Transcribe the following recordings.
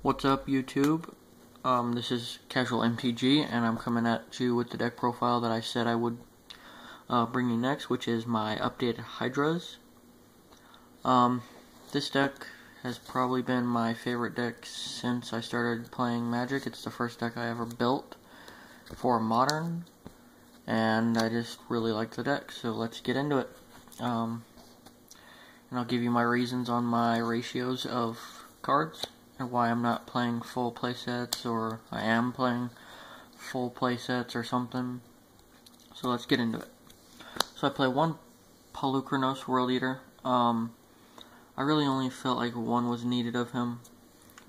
What's up, YouTube? This is Casual MTG, and I'm coming at you with the deck profile that I said I would bring you next, which is my updated hydras. This deck has probably been my favorite deck since I started playing Magic. It's the first deck I ever built for Modern, and I just really like the deck, so let's get into it. And I'll give you my reasons on my ratios of cards, and why I'm not playing full playsets, or I am playing full playsets or something. So let's get into it. So I play one Polukranos World Eater. I really only felt like one was needed of him.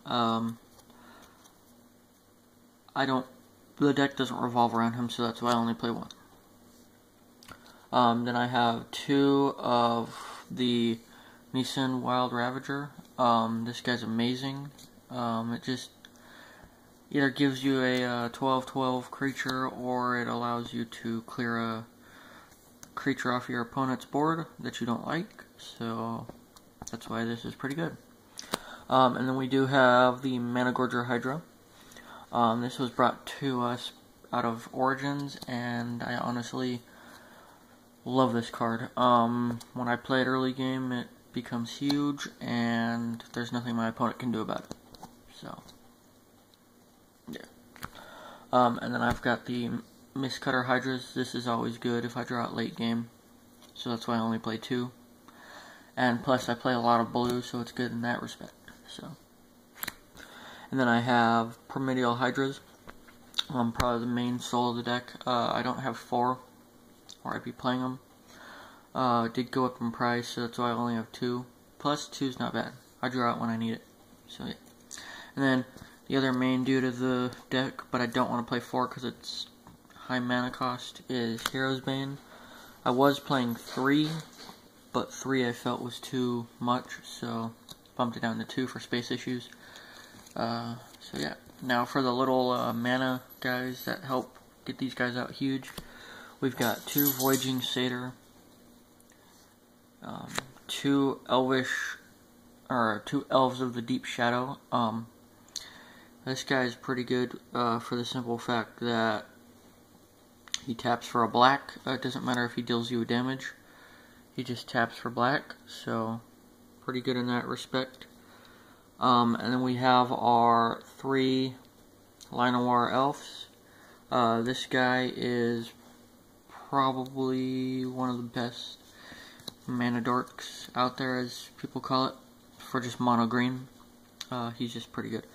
The deck doesn't revolve around him, so that's why I only play one. Then I have two of the Nissan Wild Ravager. This guy's amazing. It just either gives you a 12/12 creature, or it allows you to clear a creature off your opponent's board that you don't like. So that's why this is pretty good. And then we do have the Managorger Hydra. This was brought to us out of Origins, and I honestly love this card. When I play it early game, it becomes huge, and there's nothing my opponent can do about it. So, yeah. And then I've got the Mistcutter Hydras. This is always good if I draw it late game, so that's why I only play two. And plus, I play a lot of blue, so it's good in that respect. So, and then I have Primordial Hydras. Probably the main soul of the deck. I don't have four, or I'd be playing them. It did go up in price, so that's why I only have two. Plus, two's not bad. I draw it when I need it. So, yeah. And then, the other main dude of the deck, but I don't want to play four because it's high mana cost, is Hero's Bane. I was playing three, but three I felt was too much, so bumped it down to two for space issues. So, yeah. Now, for the little mana guys that help get these guys out huge, we've got two Voyaging Satyr, two Elves of the Deep Shadow. This guy is pretty good for the simple fact that he taps for a black. It doesn't matter if he deals you damage. He just taps for black, so pretty good in that respect. And then we have our three Llanowar Elves. This guy is probably one of the best mana dorks out there, as people call it, for just mono green. He's just pretty good.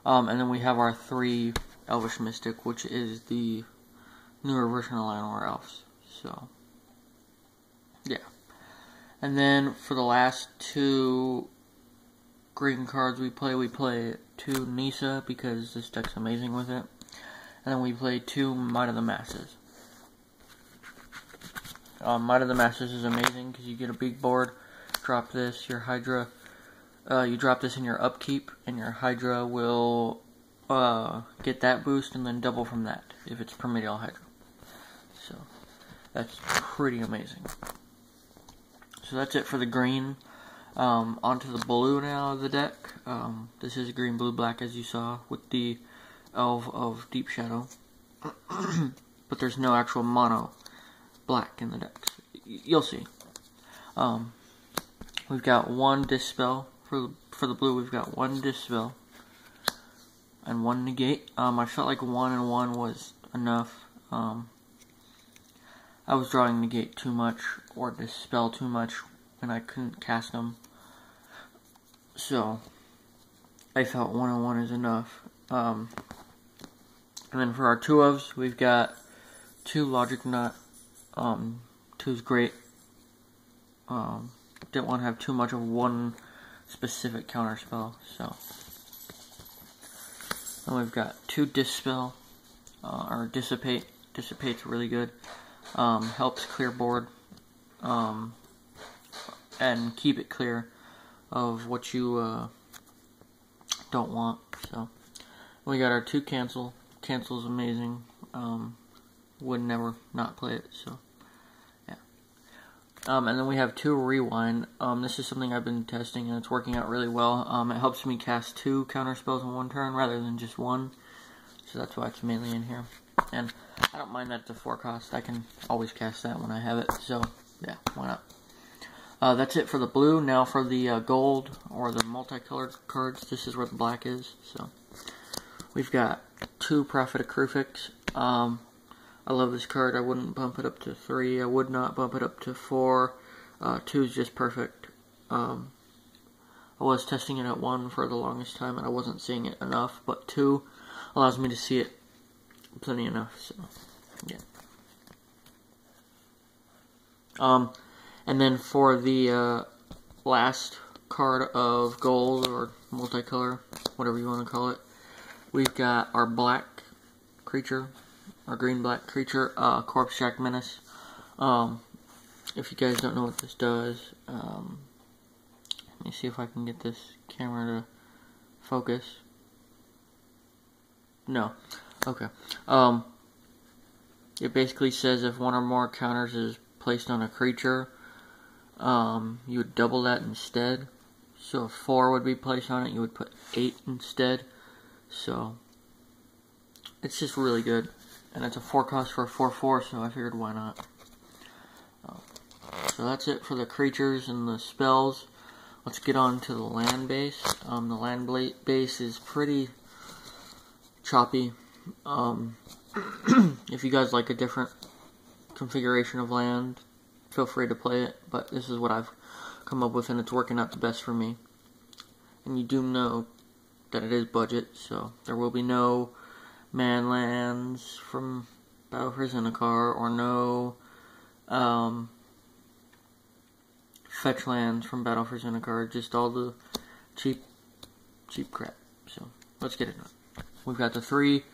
And then we have our three Elvish Mystic, which is the newer version of Llanowar Elves. So, yeah. And then for the last two green cards we play two Nissa, because this deck's amazing with it. And then we play two Might of the Masses. Might of the Masses is amazing because you get a big board, drop this, your Hydra, you drop this in your upkeep, and your Hydra will get that boost and then double from that if it's Primordial Hydra. So that's pretty amazing. So that's it for the green. Onto the blue now of the deck. This is green, blue, black, as you saw, with the Elf of Deep Shadow. But there's no actual mono black in the deck. You'll see. We've got one Dispel. For the blue, we've got one Dispel and one Negate. I felt like 1 and 1 was enough. I was drawing Negate too much or Dispel too much, and I couldn't cast them. So I felt 1 and 1 is enough. And then for our two ofs, we've got two Logic Knot. Two's great. Didn't want to have too much of one specific counter spell, so. And we've got two Dispel, or Dissipate. Dissipate's really good. Helps clear board, and keep it clear of what you don't want. So we got our two Cancel. Cancel's amazing. Would never not play it. So yeah. And then we have 2 rewind. This is something I've been testing and it's working out really well. It helps me cast 2 counter spells in one turn rather than just 1. So that's why it's mainly in here. And I don't mind that it's a 4 cost. I can always cast that when I have it. So yeah, why not? That's it for the blue. Now for the gold or the multicolored cards. This is where the black is. So we've got 2 Prophet of Krufix. I love this card. I wouldn't bump it up to 3. I would not bump it up to 4. 2 is just perfect. I was testing it at 1 for the longest time and I wasn't seeing it enough, but 2 allows me to see it plenty enough, so yeah. And then for the last card of gold or multicolor, whatever you want to call it, we've got our black creature, our green-black creature, Corpse Jack Menace. If you guys don't know what this does, let me see if I can get this camera to focus. No. Okay. It basically says if 1 or more counters is placed on a creature, you would double that instead. So if 4 would be placed on it, you would put 8 instead. So it's just really good. And it's a 4 cost for a 4/4, so I figured why not. So that's it for the creatures and the spells. Let's get on to the land base. The land base is pretty choppy. If you guys like a different configuration of land, feel free to play it. But this is what I've come up with, and it's working out the best for me. And you do know that it is budget, so there will be no man lands from Battle for Zendikar, or no fetch lands from Battle for Zendikar, just all the cheap crap. So let's get it done. We've got the 3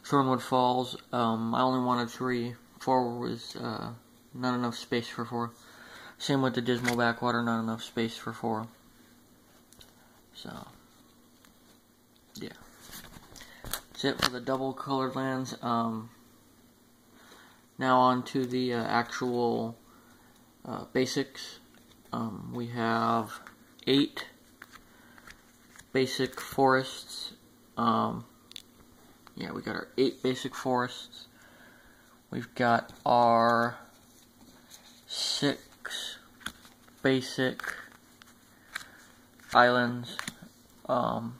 Thornwood Falls. I only wanted 3. 4 was not enough space for 4. Same with the Dismal Backwater, not enough space for 4. So yeah. That's it for the double colored lands. Now on to the actual basics. We have 8 basic forests. Yeah, we got our 8 basic forests. We've got our 6 basic islands. And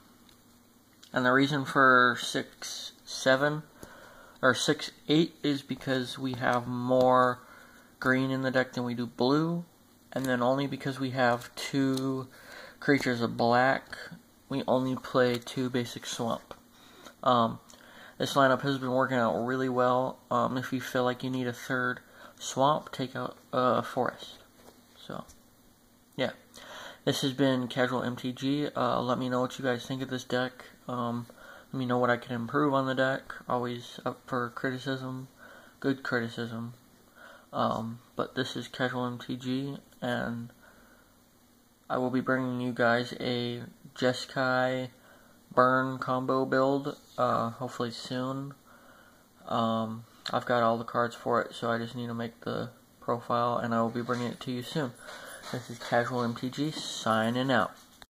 the reason for 6, 7, or 6, 8 is because we have more green in the deck than we do blue. And then only because we have 2 creatures of black, we only play 2 basic swamp. This lineup has been working out really well. If you feel like you need a 3rd swamp, take out a forest. So, yeah. This has been Casual MTG. Let me know what you guys think of this deck. Let me know what I can improve on the deck. Always up for criticism. Good criticism. But this is Casual MTG, and I will be bringing you guys a Jeskai Burn combo build, hopefully soon. I've got all the cards for it, so I just need to make the profile, and I will be bringing it to you soon. This is Casual MTG, signing out.